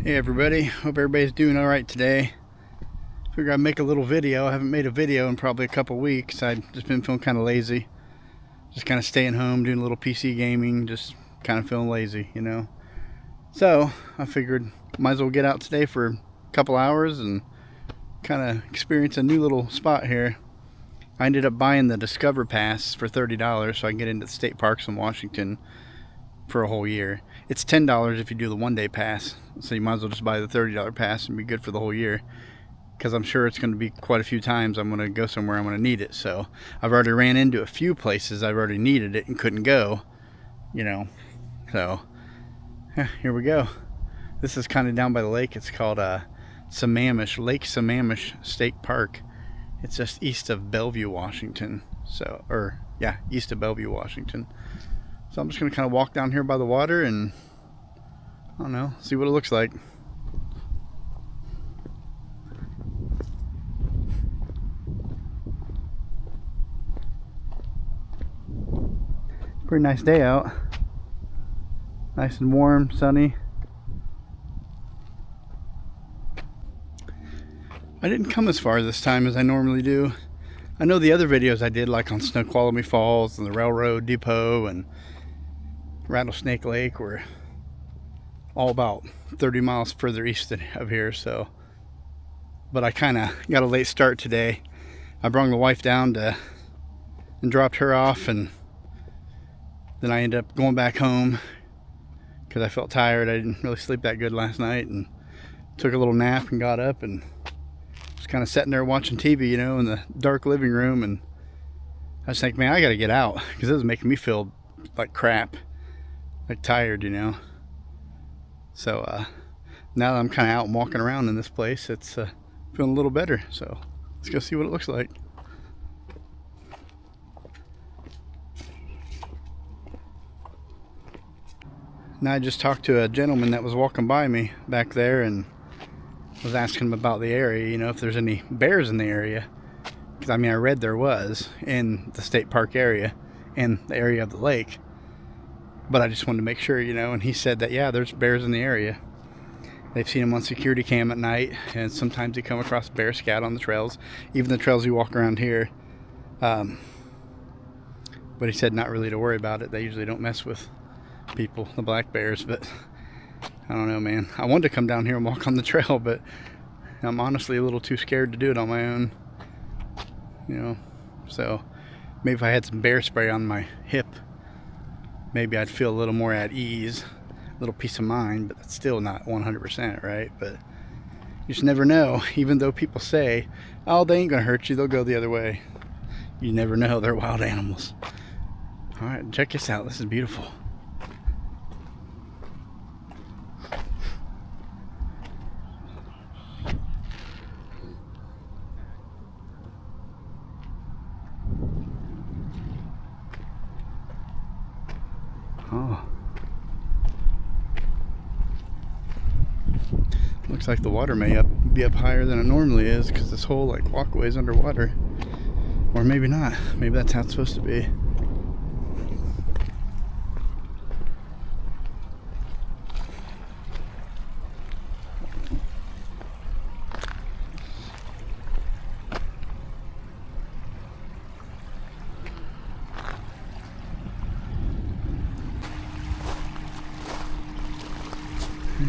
Hey everybody, hope everybody's doing alright today. Figured I'd make a little video. I haven't made a video in probably a couple weeks. I've just been feeling kind of lazy. Just kind of staying home, doing a little PC gaming, just kind of feeling lazy, you know. So, I figured might as well get out today for a couple hours and kind of experience a new little spot here. I ended up buying the Discover Pass for $30 so I can get into the state parks in Washington for a whole year. It's $10 if you do the one-day pass, so you might as well just buy the $30 pass and be good for the whole year, because I'm sure it's going to be quite a few times I'm going to go somewhere I'm going to need it. So I've already ran into a few places I've already needed it and couldn't go, you know. So yeah, here we go. This is kind of down by the lake. It's called Sammamish, Lake Sammamish State Park. It's just east of Bellevue, Washington. So, or yeah, east of Bellevue, Washington. So I'm just going to kind of walk down here by the water and, I don't know, see what it looks like. Pretty nice day out. Nice and warm, sunny. I didn't come as far this time as I normally do. I know the other videos I did, like on Snoqualmie Falls and the Railroad Depot and Rattlesnake Lake, were all about 30 miles further east of here. So, but I kind of got a late start today. I brought the wife down and dropped her off, and then I ended up going back home because I felt tired. I didn't really sleep that good last night, and took a little nap and got up and was kind of sitting there watching TV, you know, in the dark living room. And I was thinking, man, I got to get out, because this is making me feel like crap. Like tired, you know. So now that I'm kind of out and walking around in this place, it's feeling a little better. So let's go see what it looks like. Now I just talked to a gentleman that was walking by me back there and was asking him about the area, you know, if there's any bears in the area. Because I mean, I read there was in the state park area and the area of the lake. But I just wanted to make sure, you know, and he said that, yeah, there's bears in the area. They've seen them on security cam at night, and sometimes they come across bear scat on the trails, even the trails you walk around here. But he said not really to worry about it. They usually don't mess with people, the black bears, but I don't know, man. I wanted to come down here and walk on the trail, but I'm honestly a little too scared to do it on my own, you know. So maybe if I had some bear spray on my hip, maybe I'd feel a little more at ease, a little peace of mind, but that's still not 100%, right? But you just never know. Even though people say, oh, they ain't gonna hurt you, they'll go the other way. You never know, they're wild animals. All right, check this out. This is beautiful. Oh. Looks like the water may be up higher than it normally is, because this whole like walkway is underwater. Or maybe not. Maybe that's how it's supposed to be.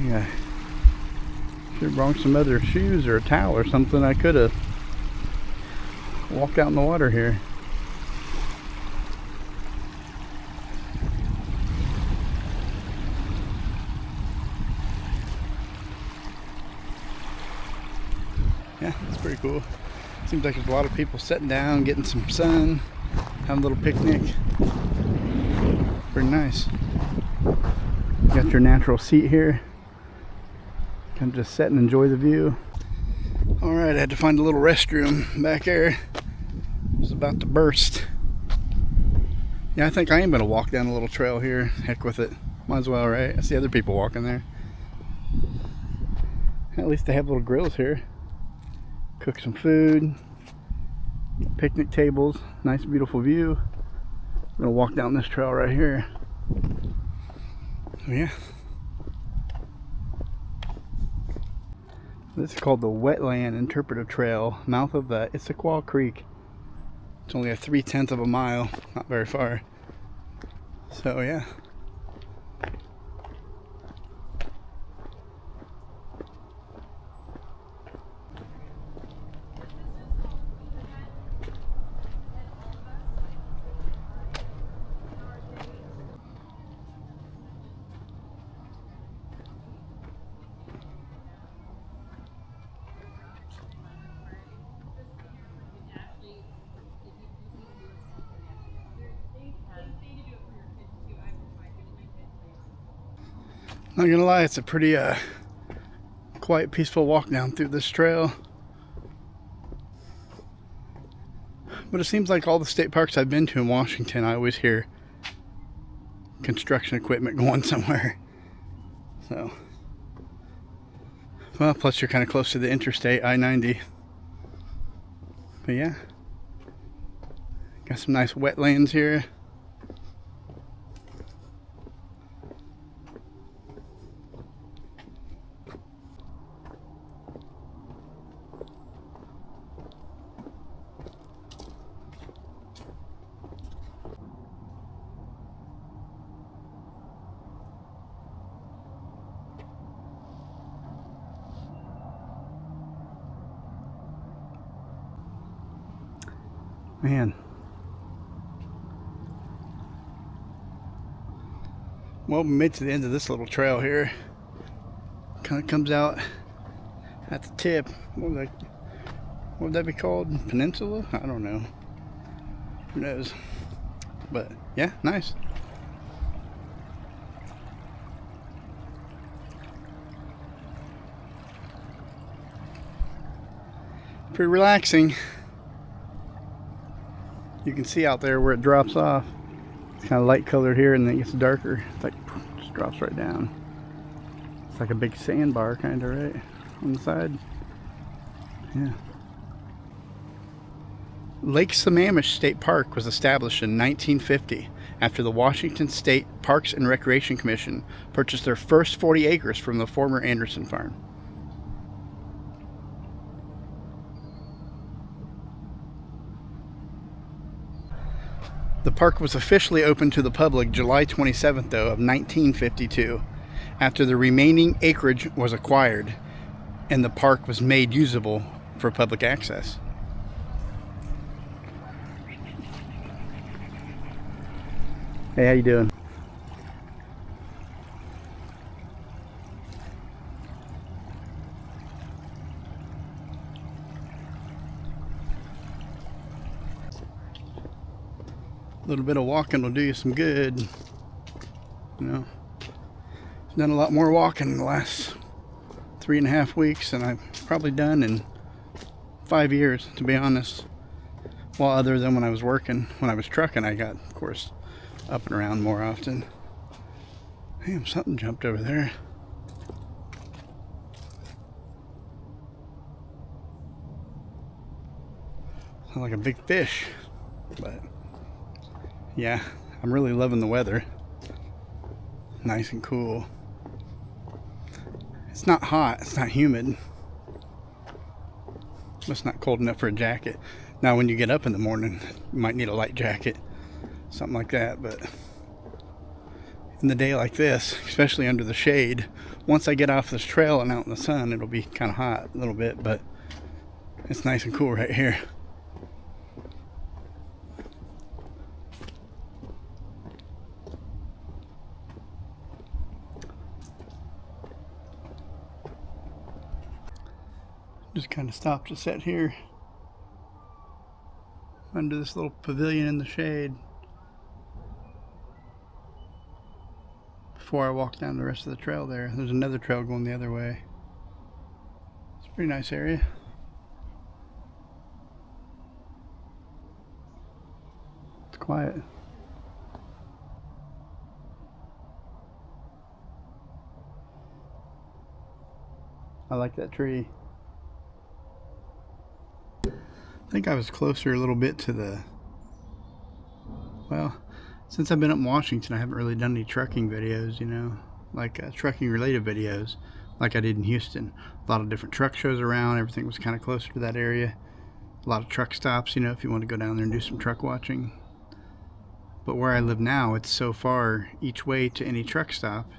Yeah. Should have brought some other shoes or a towel or something. I could have walked out in the water here. Yeah, it's pretty cool. Seems like there's a lot of people sitting down, getting some sun, having a little picnic. Pretty nice. You got your natural seat here. Kind of just sit and enjoy the view. All right, I had to find a little restroom back there. It was about to burst. Yeah, I think I am gonna walk down a little trail here. Heck with it. Might as well, right? I see other people walking there. At least they have little grills here. Cook some food. Picnic tables. Nice, beautiful view. I'm gonna walk down this trail right here. So yeah. This is called the Wetland Interpretive Trail, mouth of the Issaquah Creek. It's only a 3/10 of a mile, not very far. So yeah. Not gonna lie, it's a pretty quiet, peaceful walk down through this trail. But it seems like all the state parks I've been to in Washington, I always hear construction equipment going somewhere. So, well, plus you're kind of close to the interstate, I-90. But yeah, got some nice wetlands here. Man. Well, we made to the end of this little trail here. Kind of comes out at the tip. What would that be called? Peninsula? I don't know. Who knows? But yeah, nice. Pretty relaxing. You can see out there where it drops off. It's kind of light colored here and then it gets darker. It's like, just drops right down. It's like a big sandbar kind of, right? On the side. Yeah. Lake Sammamish State Park was established in 1950 after the Washington State Parks and Recreation Commission purchased their first 40 acres from the former Anderson Farm. The park was officially opened to the public July 27th, though, of 1952, after the remaining acreage was acquired and the park was made usable for public access. Hey, how you doing? A little bit of walking will do you some good. You know, I've done a lot more walking in the last 3.5 weeks than I've probably done in 5 years, to be honest. Well, other than when I was working, when I was trucking, I got, of course, up and around more often. Damn, something jumped over there. Sounds like a big fish, but yeah, I'm really loving the weather. Nice and cool. It's not hot, it's not humid. It's not cold enough for a jacket. Now when you get up in the morning, you might need a light jacket, something like that, but in the day like this, especially under the shade, once I get off this trail and out in the sun, it'll be kind of hot a little bit, but it's nice and cool right here. Just kind of stopped to sit here under this little pavilion in the shade before I walk down the rest of the trail there. There's another trail going the other way. It's a pretty nice area. It's quiet. I like that tree. I think I was closer a little bit to the, well, since I've been up in Washington, I haven't really done any trucking videos, you know, like trucking related videos. like I did in Houston. A lot of different truck shows around. Everything was kind of closer to that area. A lot of truck stops, you know, if you want to go down there and do some truck watching. But where I live now, it's so far each way to any truck stop.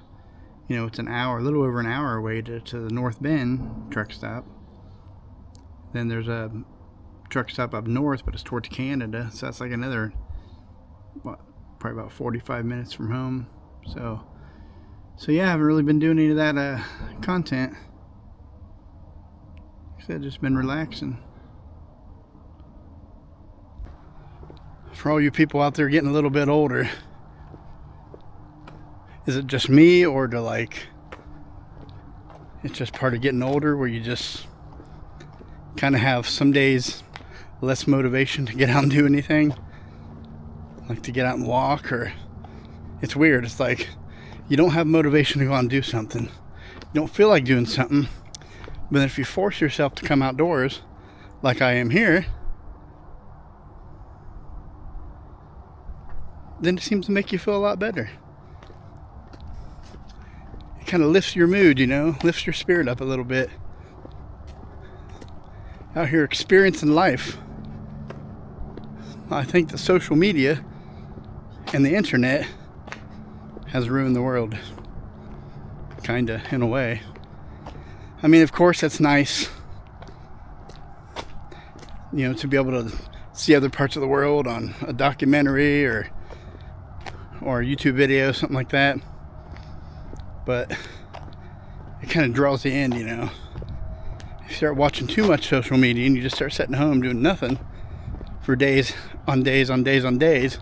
You know, it's an hour, a little over an hour away to the North Bend truck stop. Then there's a truck stop up north, but it's towards Canada. So that's like another, what, probably about 45 minutes from home. So yeah, I haven't really been doing any of that content. Like I said, just been relaxing. For all you people out there getting a little bit older, is it just me, or do like it's just part of getting older where you just kind of have some days less motivation to get out and do anything, like to get out and walk? Or it's weird, it's like you don't have motivation to go out and do something, you don't feel like doing something, but if you force yourself to come outdoors like I am here, then it seems to make you feel a lot better. It kind of lifts your mood, you know, lifts your spirit up a little bit. Out here experiencing life. I think the social media and the internet has ruined the world. Kinda, in a way. I mean, of course, that's nice, you know, to be able to see other parts of the world on a documentary or a YouTube video, something like that. But it kind of draws the end, you know. If you start watching too much social media and you just start sitting home doing nothing for days on days on days on days,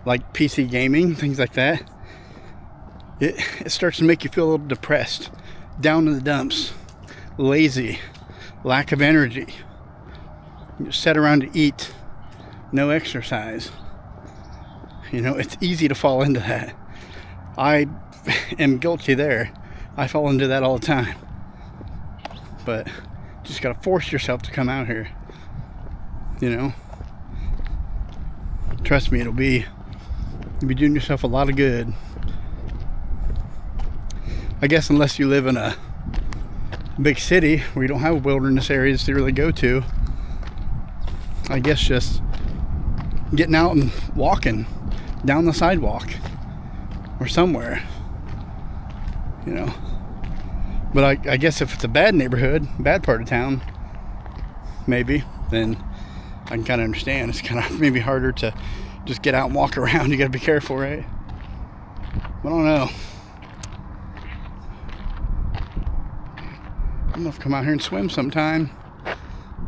like PC gaming, things like that, it starts to make you feel a little depressed, down in the dumps, lazy, lack of energy. You just sit around to eat, no exercise. You know, it's easy to fall into that. I am guilty there. I fall into that all the time. But just gotta force yourself to come out here. You know? Trust me, you'll be doing yourself a lot of good. I guess unless you live in a big city where you don't have wilderness areas to really go to. I guess just getting out and walking down the sidewalk or somewhere, you know. But I guess if it's a bad neighborhood, bad part of town, maybe, then I can kind of understand. It's kind of maybe harder to just get out and walk around. You got to be careful, right? I don't know. I'm gonna have to come out here and swim sometime,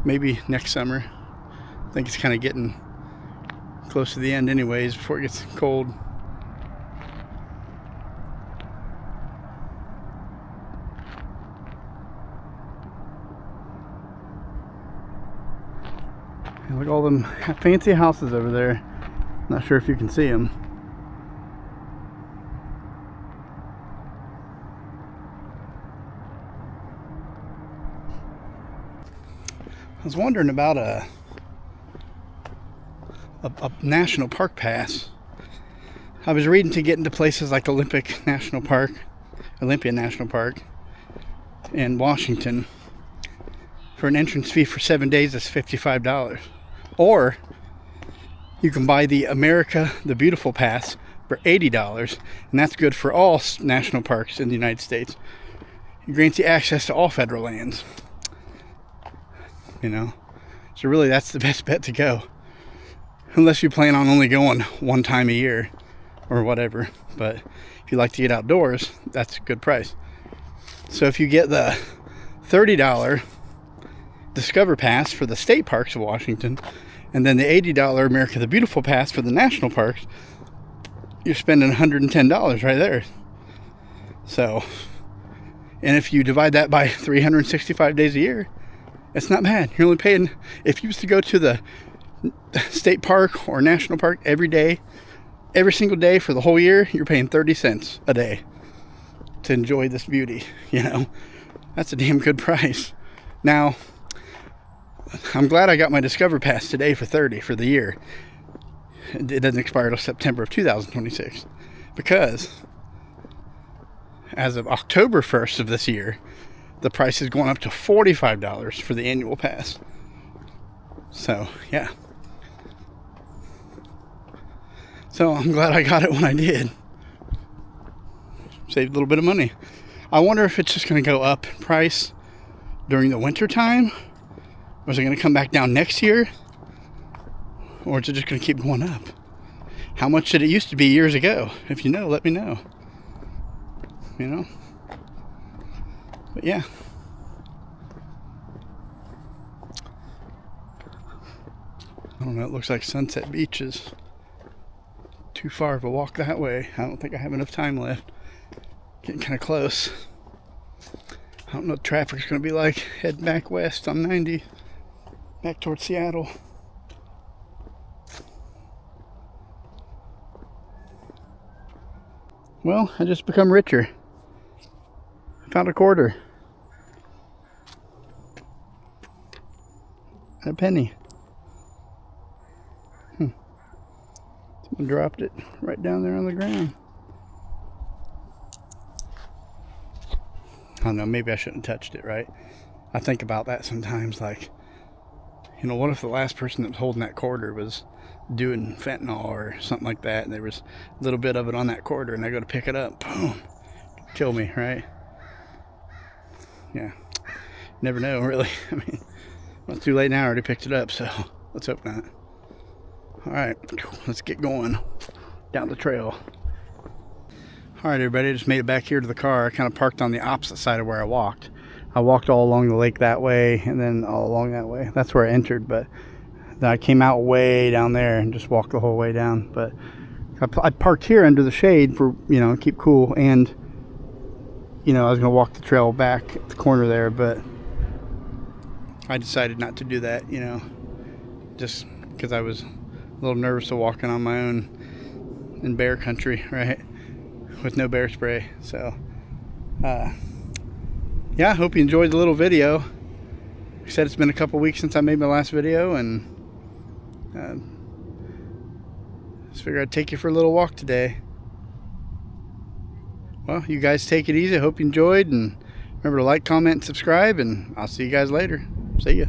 maybe next summer. I think it's kind of getting close to the end anyways, before it gets cold. And look at all them fancy houses over there. Not sure if you can see them. I was wondering about a national park pass. I was reading to get into places like Olympia National Park in Washington. For an entrance fee for 7 days, it's $55. Or you can buy the America the Beautiful Pass for $80, and that's good for all national parks in the United States. It grants you access to all federal lands. You know, so really that's the best bet to go. Unless you plan on only going one time a year or whatever. But if you like to get outdoors, that's a good price. So if you get the $30 Discover Pass for the state parks of Washington, and then the $80 America the Beautiful Pass for the national parks, you're spending $110 right there. So, and if you divide that by 365 days a year, it's not bad. You're only paying, if you used to go to the state park or national park every day, every single day for the whole year, you're paying 30 cents a day to enjoy this beauty. You know, that's a damn good price. Now, I'm glad I got my Discover Pass today for 30 for the year. It doesn't expire till September of 2026, because as of October 1st of this year, the price is going up to $45 for the annual pass. So yeah, so I'm glad I got it when I did. Saved a little bit of money. I wonder if it's just going to go up in price during the winter time, or is it going to come back down next year, or is it just going to keep going up? How much did it used to be years ago? If you know, let me know. You know? But yeah. I don't know, it looks like Sunset Beach is too far of a walk that way. I don't think I have enough time left. Getting kind of close. I don't know what traffic's going to be like heading back west on 90, back towards Seattle. Well, I just become richer. I found a quarter. And a penny. Someone dropped it right down there on the ground. I don't know, maybe I shouldn't have touched it, right? I think about that sometimes, like, you know, what if the last person that was holding that quarter was doing fentanyl or something like that, and there was a little bit of it on that quarter, and I go to pick it up, boom, kill me, right? Yeah, never know, really. I mean, well, it's too late now, I already picked it up, so let's hope not. All right, let's get going down the trail. All right, everybody, I just made it back here to the car. I kind of parked on the opposite side of where I walked. I walked all along the lake that way, and then all along that way. That's where I entered, but then I came out way down there and just walked the whole way down. But I parked here under the shade for, you know, keep cool, and, you know, I was going to walk the trail back at the corner there, but I decided not to do that, you know, just because I was a little nervous of walking on my own in bear country, right? With no bear spray. So yeah, I hope you enjoyed the little video. Like I said, it's been a couple weeks since I made my last video, and just figured I'd take you for a little walk today. Well, you guys take it easy. I hope you enjoyed, and remember to like, comment, and subscribe, and I'll see you guys later. See ya.